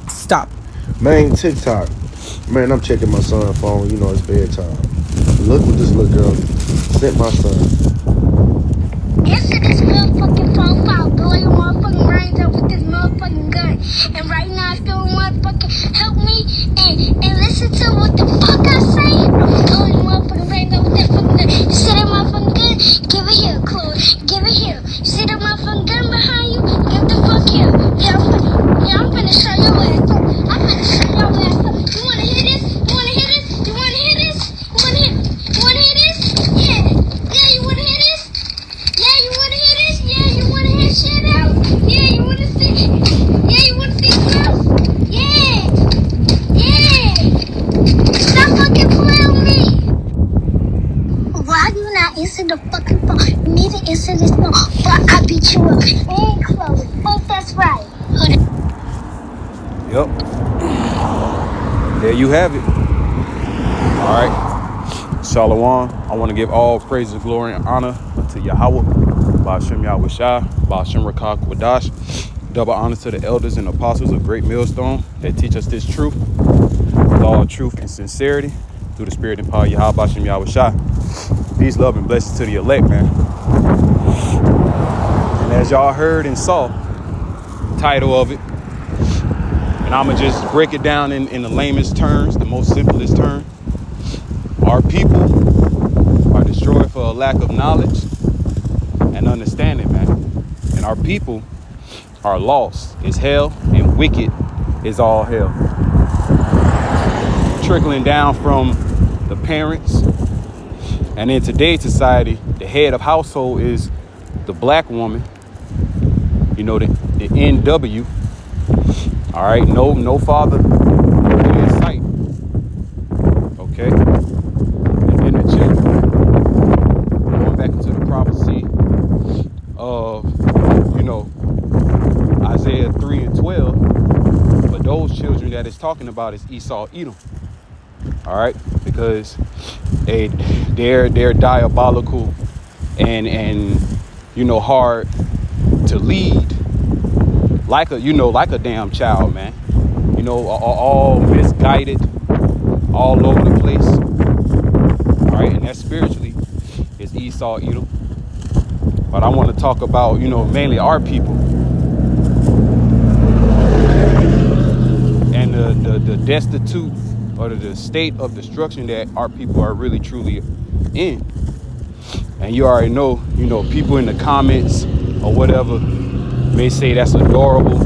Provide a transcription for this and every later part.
Stop. Man, TikTok. Man, I'm checking my son's phone. You know it's bedtime. Look what this little girl sent my son. Answer this motherfucking phone call. Blow your motherfucking brains out with this motherfucking gun. And right now, if you don't motherfucking help me and listen to what the fuck I say, I'm blowing your motherfucking brains out with that fucking gun. You see that motherfucking gun? Give it here, Chloe. Give it here. You see that motherfucking gun behind you? Give the fuck here. I'm finna show your ass up. I'm finna show your ass up. You wanna hear this? You wanna hear this? You wanna hear this? You wanna hear this? Yeah. Yeah, you wanna hear this? Yeah, you wanna hear this? Yeah, you wanna hear shit out? Yeah, you wanna see? Yeah, you wanna see close? Yeah, yeah. Stop fucking playing with me. Why do you not answer the fucking phone? You need to answer this phone, but I beat you up. Ain't Chloe. Oh, that's right. Yep. There you have it. All right. Shalom. I want to give all praise, glory, and honor to Yahweh, Ba'ashem Yahweh Shai, Ba'ashem Rakah Kwadash. Double honor to the elders and apostles of Great Millstone that teach us this truth with all truth and sincerity through the spirit and power of Yahweh, Ba'ashem Yahweh Shai. Peace, love, and blessings to the elect, man. And as y'all heard and saw, title of it, and I'm going to just break it down in the lamest terms, the most simplest term. Our people are destroyed for a lack of knowledge and understanding, man. And our people are lost. It's hell, and wicked is all hell. Trickling down from the parents. And in today's society, the head of household is the black woman. You know, the NW. All right, no father in sight. Okay, and then the children, going back into the prophecy of, you know, Isaiah 3 and 12. But those children that it's talking about is Esau, Edom. All right, because they're diabolical and you know, hard to lead. Like a damn child, man. You know, all misguided, all over the place. All right, and that spiritually is Esau, Edom. But I want to talk about, you know, mainly our people and the destitute or the state of destruction that our people are really truly in. And you already know, you know, people in the comments or whatever may say that's adorable,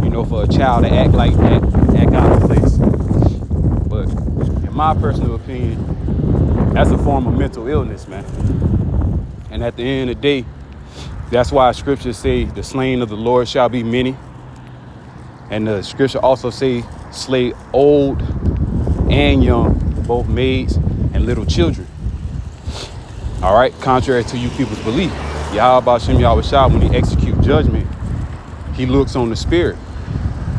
you know, for a child to act like that, act out of place. But in my personal opinion, that's a form of mental illness, man. And at the end of the day, that's why scriptures say the slain of the Lord shall be many. And the scripture also say slay old and young, both maids and little children. All right, contrary to you people's belief. Yahweh Ba'ashem Yahweh Shai, when he execute judgment, he looks on the spirit.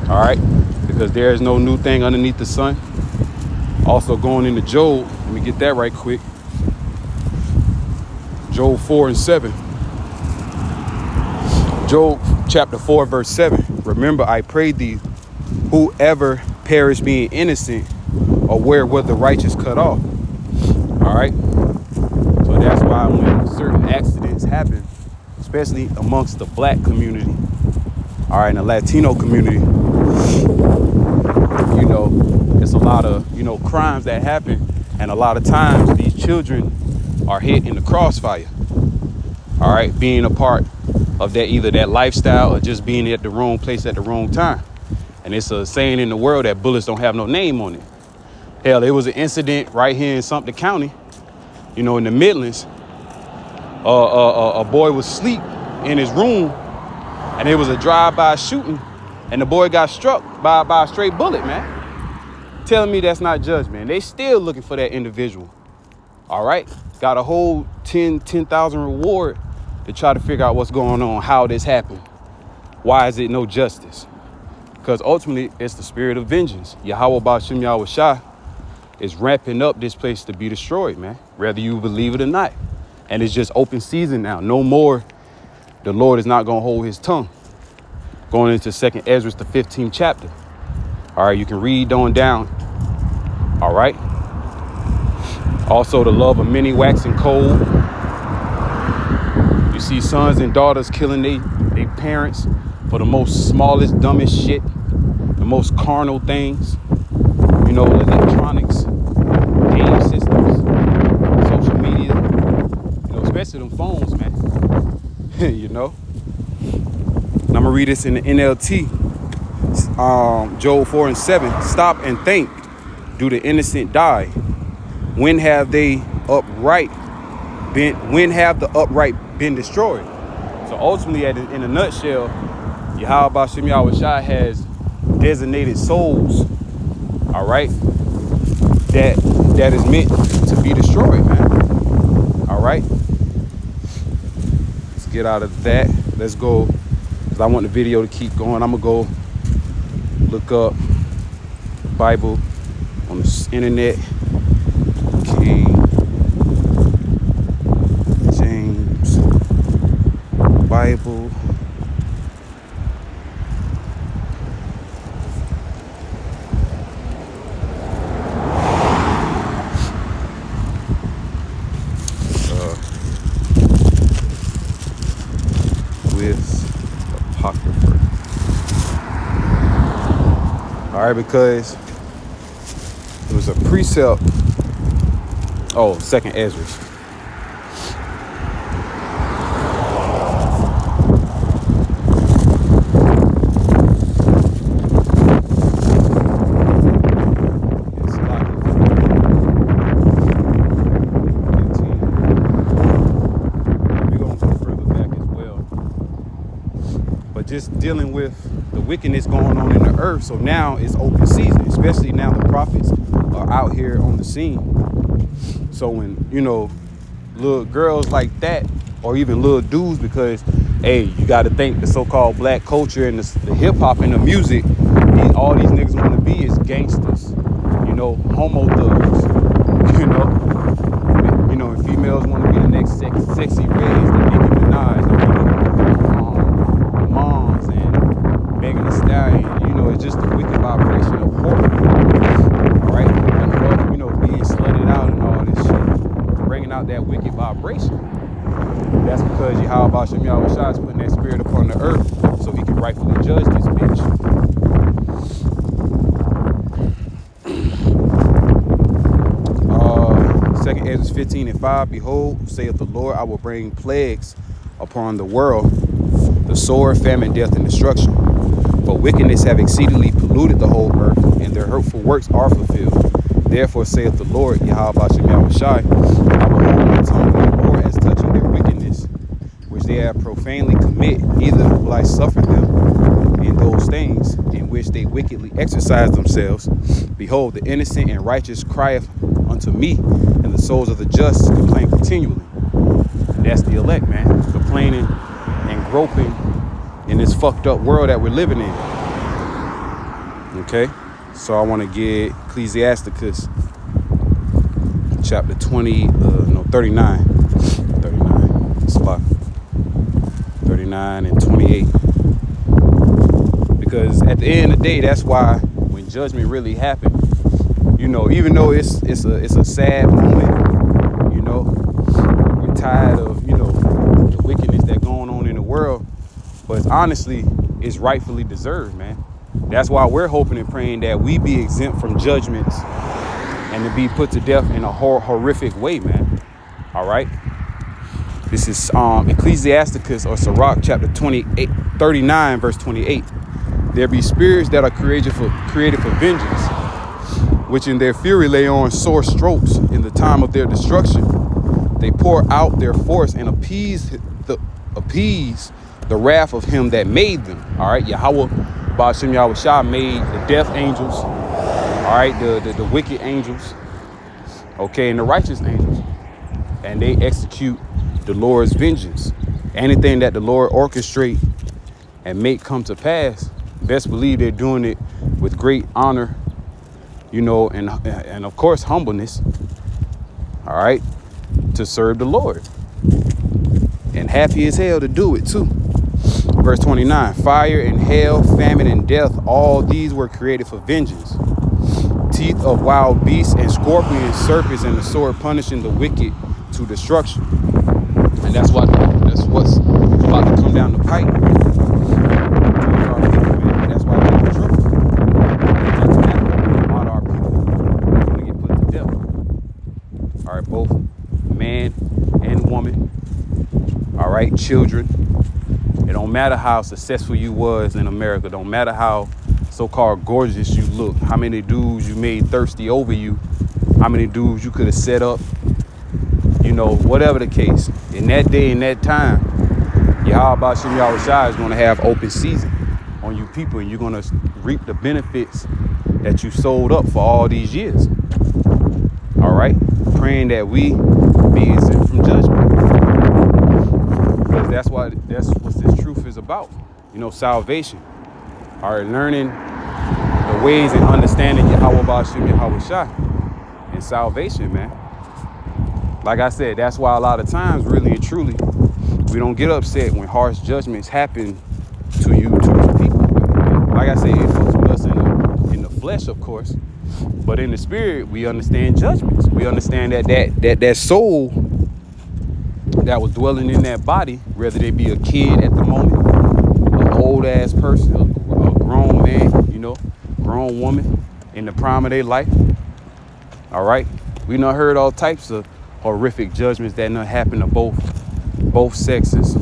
All right, because there is no new thing underneath the sun. Also going into Job, let me get that right quick. Job 4 and 7. Job chapter 4 verse 7. Remember, I pray thee, whoever perish being innocent, or where was the righteous cut off. All right. So that's why when certain accidents happen, especially amongst the black community, all right, and the Latino community, you know, it's a lot of, you know, crimes that happen. And a lot of times these children are hit in the crossfire. All right, being a part of that, either that lifestyle or just being at the wrong place at the wrong time. And it's a saying in the world that bullets don't have no name on it. Hell, there was an incident right here in Sumter County, you know, in the Midlands. A boy was asleep in his room, and it was a drive-by shooting, and the boy got struck by a straight bullet, man. Telling me that's not judgment. They still looking for that individual. All right, got a whole 10,000 reward to try to figure out what's going on, how this happened. Why is it no justice? Because ultimately, it's the spirit of vengeance. Yahweh Ba'ashem Yahweh Shai is ramping up this place to be destroyed, man, whether you believe it or not. And it's just open season now. No more. The Lord is not going to hold his tongue. going into 2nd Ezra, the 15th chapter. All right, you can read on down. All right. Also, the love of many waxing cold. You see sons and daughters killing they parents for the most smallest, dumbest shit, the most carnal things. You know, electronics, game systems, social media. You know, especially them phones, man. You know. And I'm gonna read this in the NLT. Job 4:7. Stop and think. Do the innocent die? When have the upright been destroyed? So ultimately, in a nutshell, Yahweh Shem Yahushua has designated souls, all right, that is meant to be destroyed, man. All right. Let's get out of that. Let's go, because I want the video to keep going. I'm gonna go look up the Bible on the internet. King James Bible. With Apocrypha. All right, because it was a precept. Oh, 2nd Ezra. Just dealing with the wickedness going on in the earth. So now it's open season, especially now the prophets are out here on the scene. So when, you know, little girls like that, or even little dudes, because, hey, you got to think the so-called black culture and the hip hop and the music, all these niggas want to be is gangsters, you know, homo thugs, you know, and females want to be the next sexy rays, the Nicki Minaj, moms and Megan Thee Stallion. You know, it's just the wicked vibration of horror. All right, and you know, being slutted out and all this shit, bringing out that wicked vibration. That's because Yahweh Shem Yahushua is putting that spirit upon the earth so he can rightfully judge this bitch. 2nd Ezra 15:5. Behold, saith the Lord, I will bring plagues upon the world, the sword, famine, death, and destruction. For wickedness have exceedingly polluted the whole earth, and their hurtful works are fulfilled. Therefore saith the Lord, Yahweh Shem Yahushua, I will hold my tongue no more as touching their wickedness, which they have profanely commit, neither will I suffer them in those things in which they wickedly exercise themselves. Behold, the innocent and righteous crieth unto me, and the souls of the just complain continually. And that's the elect, man, complaining and groping in this fucked up world that we're living in. Okay, so I want to get Ecclesiasticus chapter 39, spot 39 and 28, because at the end of the day, that's why when judgment really happened, you know, even though it's a sad moment, you know, we're tired of, you know, the wickedness that's going on in the world, but honestly, it's rightfully deserved, man. That's why we're hoping and praying that we be exempt from judgments and to be put to death in a horrific way, man. All right. This is Ecclesiasticus or Sirach chapter 39, verse 28. There be spirits that are created for vengeance, which in their fury lay on sore strokes in the time of their destruction. They pour out their force and appease the wrath of him that made them. All right, Yahweh Ba'ashem Yahushua made the death angels. All right, the wicked angels. Okay, and the righteous angels, and they execute the Lord's vengeance. Anything that the Lord orchestrate and make come to pass, best believe they're doing it with great honor, you know, and of course humbleness. All right, to serve the Lord, and happy as hell to do it too. verse 29, fire and hail, famine and death, all these were created for vengeance. Teeth of wild beasts and scorpions, serpents, and the sword punishing the wicked to destruction. And that's what's about to come down the pipe. That's why we're in trouble. A lot of our people are going to get put to death. All right, both man and woman. All right, children. It don't matter how successful you was in America. Don't matter how so-called gorgeous you look. How many dudes you made thirsty over you. How many dudes you could have set up. You know, whatever the case. In that day, in that time, Yahweh Shem Yahushua is going to have open season on you people. And you're going to reap the benefits that you sold up for all these years. All right? Praying that we be exempt from judgment. Because that's what this truth is about. You know, salvation. All right, learning the ways and understanding Yahweh Ba'ashem Yahushua and salvation, man. Like I said, that's why a lot of times, really and truly, we don't get upset when harsh judgments happen to you, to the people. Like I said, it fucks with us in the flesh, of course, but in the spirit, we understand judgments. We understand that soul that was dwelling in that body, whether they be a kid at the moment, an old ass person, a grown man, you know, grown woman in the prime of their life. All right, we done heard all types of horrific judgments that done happen to both sexes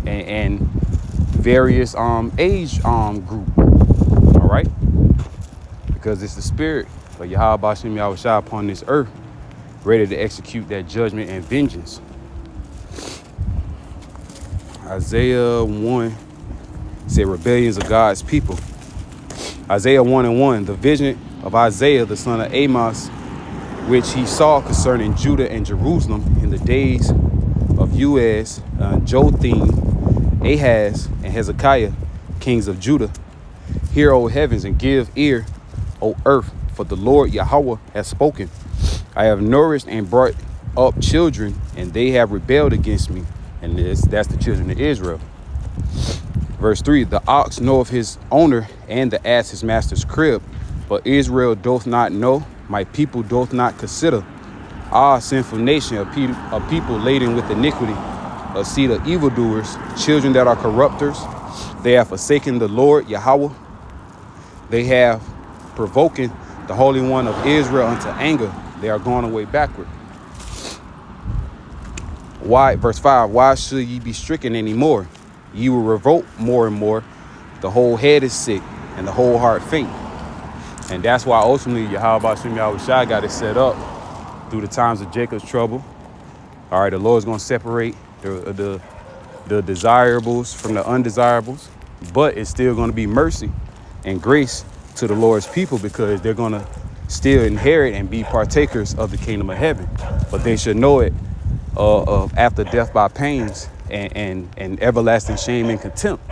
and various age group. All right, because it's the spirit of Yahweh Ba'ashem Yahushua upon this earth, ready to execute that judgment and vengeance. Isaiah 1 said rebellions of God's people. Isaiah 1:1, the vision of Isaiah, the son of Amos, which he saw concerning Judah and Jerusalem in the days of Uaz, Jotham, Ahaz, and Hezekiah, kings of Judah. Hear, O heavens, and give ear, O earth, for the Lord Yahweh has spoken. I have nourished and brought up children, and they have rebelled against me. And that's the children of Israel. Verse 3, the ox knoweth his owner, and the ass his master's crib. But Israel doth not know, my people doth not consider. Ah, sinful nation, a people laden with iniquity, a seed of evildoers, children that are corrupters. They have forsaken the Lord Yahweh. They have provoking the Holy One of Israel unto anger. They are going away backward. Why, verse 5, why should ye be stricken anymore? Ye will revolt more and more. The whole head is sick and the whole heart faint. And that's why ultimately Yahweh Ba'ashem Yahushua got it set up through the times of Jacob's trouble. All right, the Lord's going to separate the desirables from the undesirables, but it's still going to be mercy and grace to the Lord's people because they're going to still inherit and be partakers of the kingdom of heaven. But they should know it of after death by pains and everlasting shame and contempt.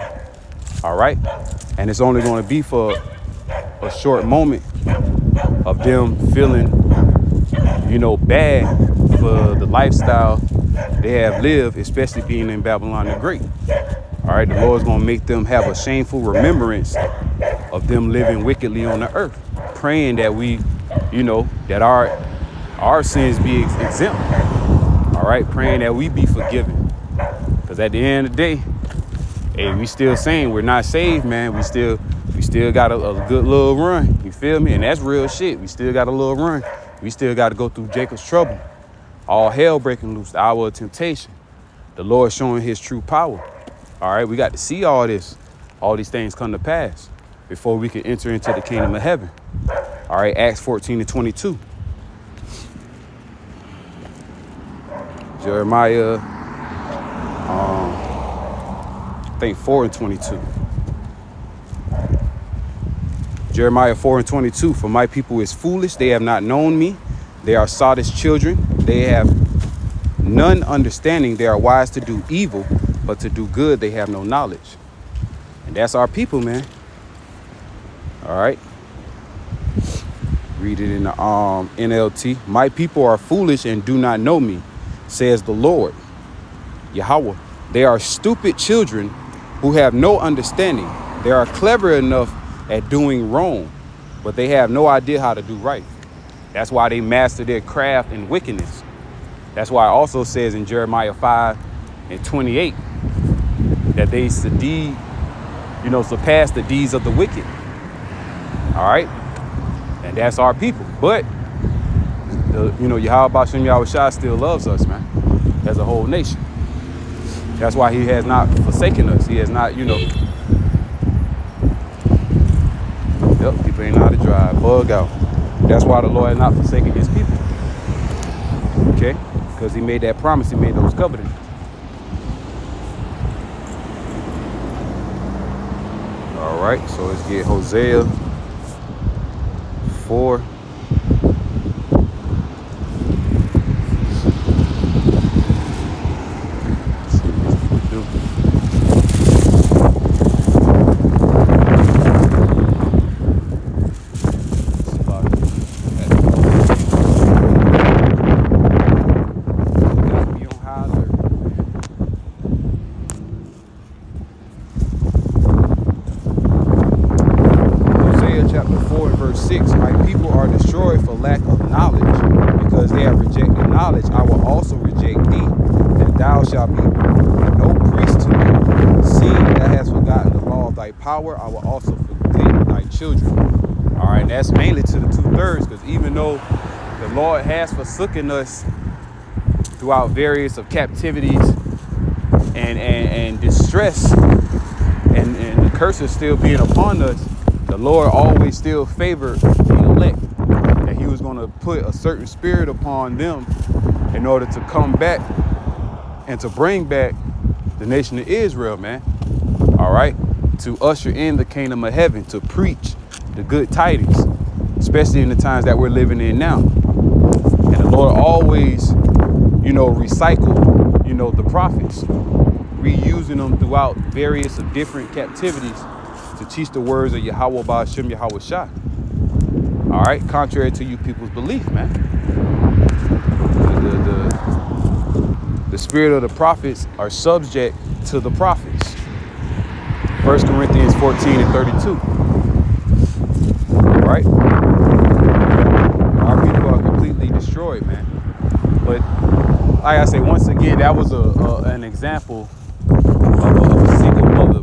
All right. And it's only going to be for a short moment of them feeling, you know, bad for the lifestyle they have lived, especially being in Babylon the Great. All right. The Lord's going to make them have a shameful remembrance of them living wickedly on the earth, praying that we, you know, that our sins be exempt. All right, praying that we be forgiven. Because at the end of the day, hey, we still saying we're not saved, man. We still got a good little run. You feel me? And that's real shit. We still got a little run. We still got to go through Jacob's trouble. All hell breaking loose, the hour of temptation. The Lord showing his true power. All right, we got to see all these things come to pass before we can enter into the kingdom of heaven. All right, Acts 14:22. Jeremiah, I think 4:22. Jeremiah 4:22. For my people is foolish, they have not known me. They are sottish children. They have none understanding. They are wise to do evil, but to do good they have no knowledge. And that's our people, man. All right. Read it in the NLT. My people are foolish and do not know me, says the Lord Yahweh. They are stupid children who have no understanding. They are clever enough at doing wrong, but they have no idea how to do right. That's why they master their craft and wickedness. That's why it also says in Jeremiah 5:28 that they surpass the deeds of the wicked. All right. And that's our people. But, Yahweh Bashem Yahushua still loves us, man, as a whole nation. That's why he has not forsaken us. He has not, Yep, people ain't know how to drive. Bug out. That's why the Lord has not forsaken his people. Okay? Because he made that promise. He made those covenants. All right. So let's get Hosea 4. Power, I will also forget thy children. All right, and that's mainly to the 2/3, because even though the Lord has forsaken us throughout various of captivities and distress, and the curses still being upon us, the Lord always still favored the elect, that he was going to put a certain spirit upon them in order to come back and to bring back the nation of Israel, man. All right. To usher in the kingdom of heaven, to preach the good tidings, especially in the times that we're living in now. And the Lord always, recycled, the prophets, reusing them throughout various of different captivities to teach the words of Yahweh Ba'ashem Yahushua. All right, contrary to you people's belief, man. The spirit of the prophets are subject to the prophets. 1 Corinthians 14:32. Right? Our people are completely destroyed, man. But like I say, once again, that was an example of a single mother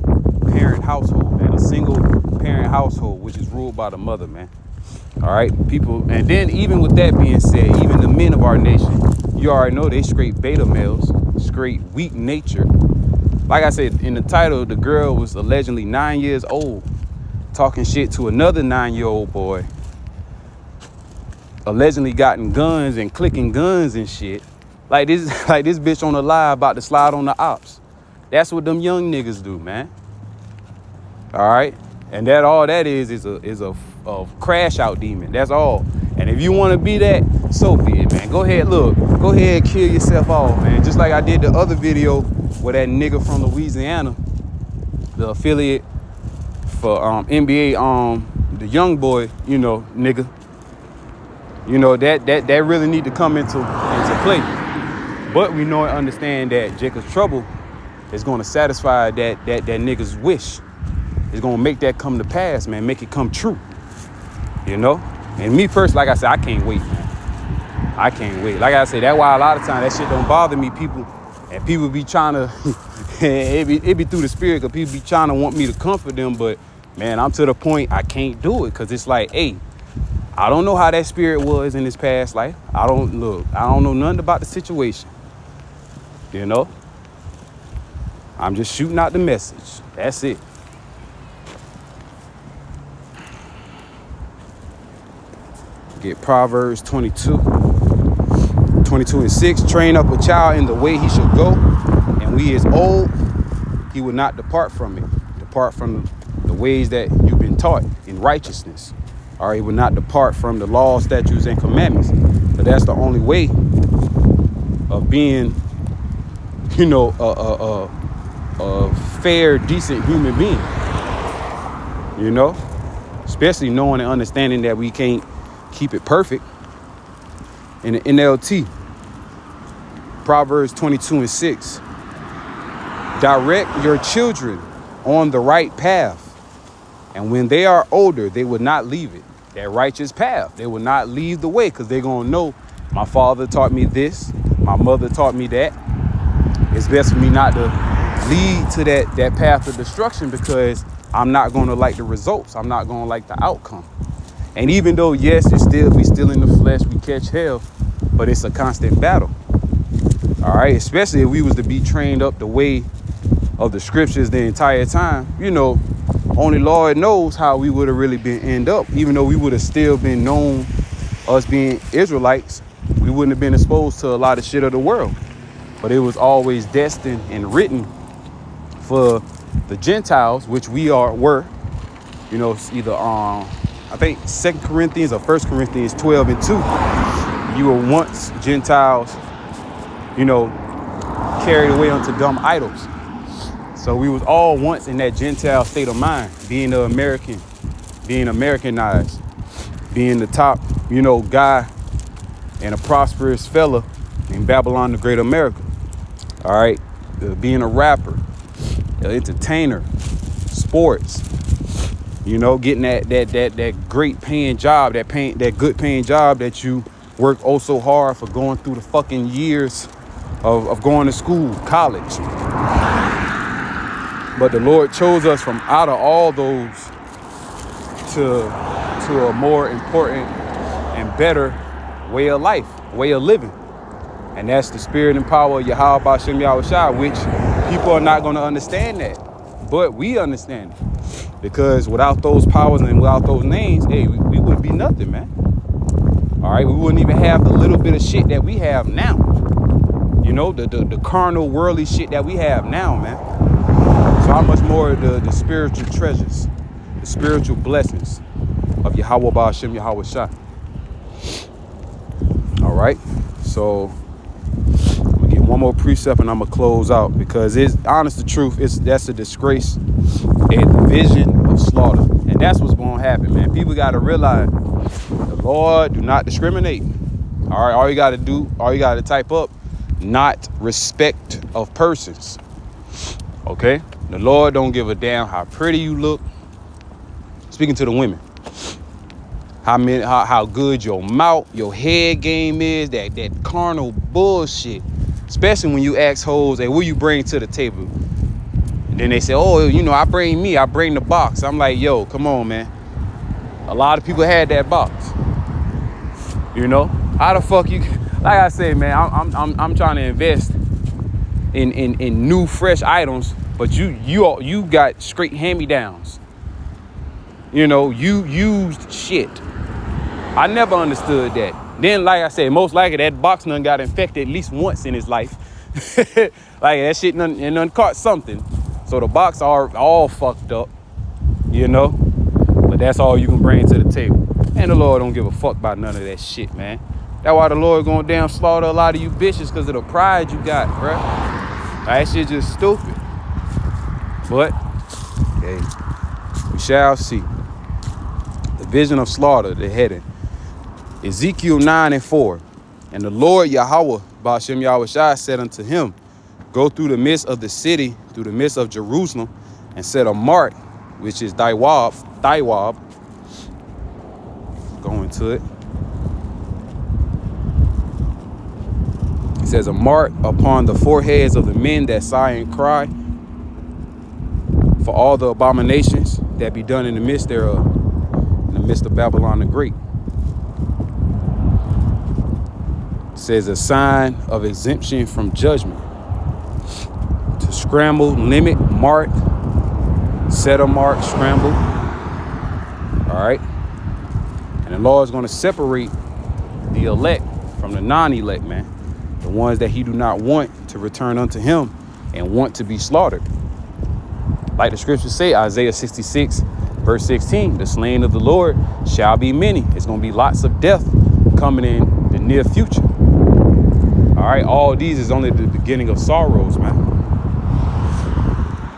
parent household, man. A single parent household, which is ruled by the mother, man. All right, people. And then even with that being said, even the men of our nation, you already know they straight beta males, straight weak nature. Like I said, in the title, the girl was allegedly 9 years old, talking shit to another 9-year-old boy, allegedly gotten guns and clicking guns and shit. Like this bitch on the live about to slide on the ops. That's what them young niggas do, man. All right, and all that is a crash out demon. That's all. And if you want to be that, so be it, man. Go ahead, kill yourself off, man. Just like I did the other video where that nigga from Louisiana, the affiliate for NBA, the young boy, nigga, that really need to come into play. But we know and understand that Jacob's trouble is going to satisfy that nigga's wish. It's going to make that come to pass, man. Make it come true, And me personally, like I said, I can't wait, man. I can't wait. Like I said, that's why a lot of times that shit don't bother me, people. And people be trying to, it be through the spirit, because people be trying to want me to comfort them. But, man, I'm to the point I can't do it, because it's like, hey, I don't know how that spirit was in his past life. I don't know nothing about the situation. I'm just shooting out the message. That's it. Get Proverbs 22:6. Train up a child in the way he should go, and when he is old, he will not depart from it. Depart from the ways that you've been taught in righteousness. Or he will not depart from the laws, statutes, and commandments. But that's the only way of being, a fair, decent human being. Especially knowing and understanding that we can't keep it perfect. In the NLT, Proverbs 22:6. Direct your children on the right path. And when they are older, they will not leave it. That righteous path. They will not leave the way because they're going to know my father taught me this. My mother taught me that. It's best for me not to lead to that path of destruction because I'm not going to like the results. I'm not going to like the outcome. And even though, yes, we still in the flesh, we catch hell, but it's a constant battle. All right, especially if we was to be trained up the way of the scriptures the entire time, you know, only Lord knows how we would have really been end up. Even though we would have still been known, us being Israelites, we wouldn't have been exposed to a lot of shit of the world. But it was always destined and written for the Gentiles, which were, you know, it's either I think 2 Corinthians or 1 Corinthians 12 and 2. You were once Gentiles, you know, carried away unto dumb idols. So we was all once in that Gentile state of mind, being the American, being Americanized, being the top, you know, guy and a prosperous fella in Babylon the Great America. All right, being a rapper, an entertainer, sports, you know, getting that great paying job, that good paying job that you work oh so hard for, going through the fucking years of going to school, college. But the Lord chose us from out of all those to a more important and better way of life, way of living. And that's the spirit and power of Yahweh B'Shem Yahushua, which people are not going to understand that. But we understand it. Because without those powers and without those names, hey, we would be nothing, man. All right, we wouldn't even have the little bit of shit that we have now. You know, the carnal, worldly shit that we have now, man. So how much more the spiritual treasures, the spiritual blessings of Yahweh B'Shem Yahushua. All right, so I'm gonna get one more precept and I'm gonna close out because it's honest the truth. That's a disgrace and the vision of slaughter, and that's what's gonna happen, man. People gotta realize the Lord do not discriminate. All right, all you gotta type up, not respect of persons. Okay, the Lord don't give a damn how pretty you look. Speaking to the women, how good your mouth, your head game is, that carnal bullshit. Especially when you ask hoes, hey, what you bring to the table? And then they say, oh, you know, I bring the box. I'm like, yo, come on, man. A lot of people had that box. You know, how the fuck you? Like I say, man, I'm trying to invest in new, fresh items, but you got straight hand-me-downs. You know, you used shit. I never understood that. Then, like I said, most likely that box done got infected at least once in his life. Like that shit done caught something. So the box are all fucked up, you know. But that's all you can bring to the table. And the Lord don't give a fuck about none of that shit, man. That's why the Lord gonna damn slaughter a lot of you bitches because of the pride you got, bruh. That shit just stupid. But, hey, we shall see. The vision of slaughter, the heading. Ezekiel 9:4. And the Lord Yahweh B'Shem Yahushua said unto him, go through the midst of the city, through the midst of Jerusalem, and set a mark, which is Thywab. Go into it. It says a mark upon the foreheads of the men that sigh and cry for all the abominations that be done in the midst thereof, in the midst of Babylon the Great. It says a sign of exemption from judgment. To scramble, limit, mark, set a mark, scramble. All right. And the Lord is going to separate the elect from the non-elect, man. The ones that he do not want to return unto him and want to be slaughtered. Like the scriptures say, Isaiah 66, verse 16, the slain of the Lord shall be many. It's going to be lots of death coming in the near future. All right, all these is only the beginning of sorrows, man.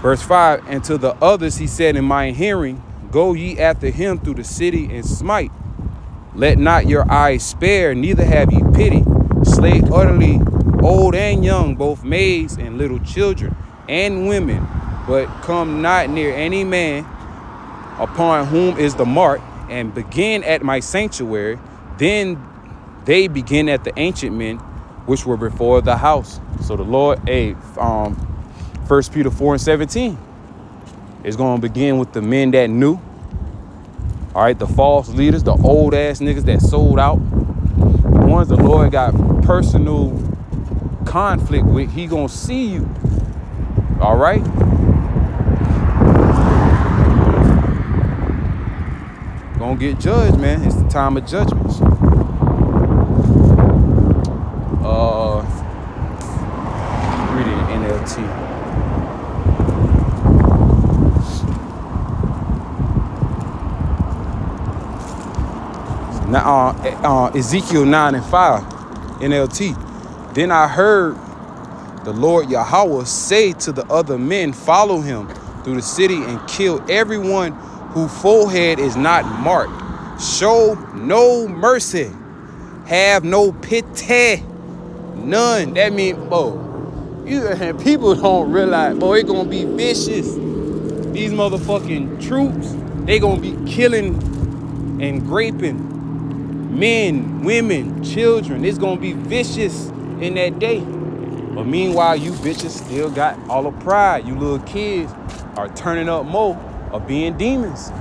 Verse 5, and to the others he said in my hearing, go ye after him through the city and smite. Let not your eyes spare, neither have ye pity. Slay utterly old and young, both maids and little children and women, but come not near any man upon whom is the mark, and begin at my sanctuary. Then they begin at the ancient men which were before the house. So the Lord, 1 Peter 4:17 is going to begin with the men that knew. All right, the false leaders, the old ass niggas that sold out, the ones the Lord got personal conflict with. He gonna see you. All right. Gonna get judged, man. It's the time of judgments. Read it in NLT. Now, Ezekiel 9:5, NLT. Then I heard the Lord Yahweh say to the other men, follow him through the city and kill everyone whose forehead is not marked. Show no mercy. Have no pity. None. That means, people don't realize, it's gonna be vicious. These motherfucking troops, they gonna be killing and raping men, women, children. It's gonna be vicious in that day. But meanwhile, you bitches still got all the pride. You little kids are turning up more of being demons.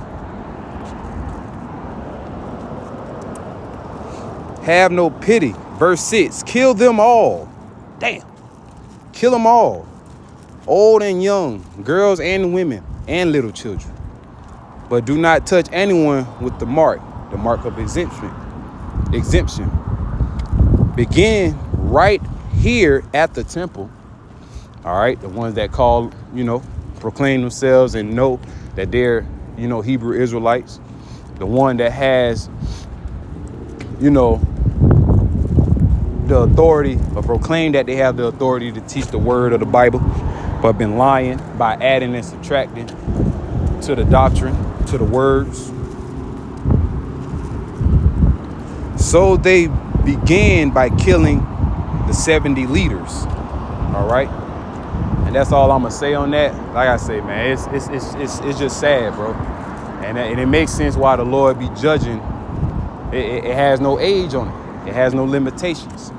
Have no pity. Verse 6, kill them all. Damn. Kill them all. Old and young, girls and women, and little children. But do not touch anyone with the mark of exemption. Begin right here at the temple. All right, the ones that call, proclaim themselves and know that they're, Hebrew Israelites. The one that has, the authority, or proclaim that they have the authority to teach the word of the Bible, but been lying by adding and subtracting to the doctrine, to the words. So they began by killing the 70 leaders. All right. And that's all I'm gonna say on that. Like I say, man, it's just sad, bro. And it makes sense why the Lord be judging. It has no age on it. It has no limitations.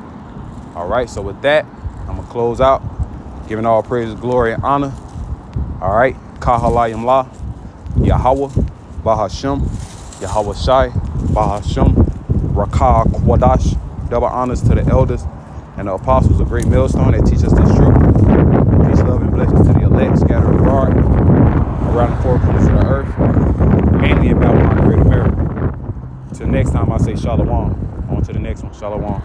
All right. So with that, I'm gonna close out, giving all praise, glory, and honor. All right. Kahalayim La, Yahweh, Bahashem, Yahweh Shai, Bahashem, Rakah Kwadash. Double honors to the elders and the apostles of Great Millstone that teach us this truth. Peace, love, and blessings to the elect scattered abroad around the four corners of the earth, mainly in Babylon, Great America. Till next time, I say Shalom. On to the next one. Shalom.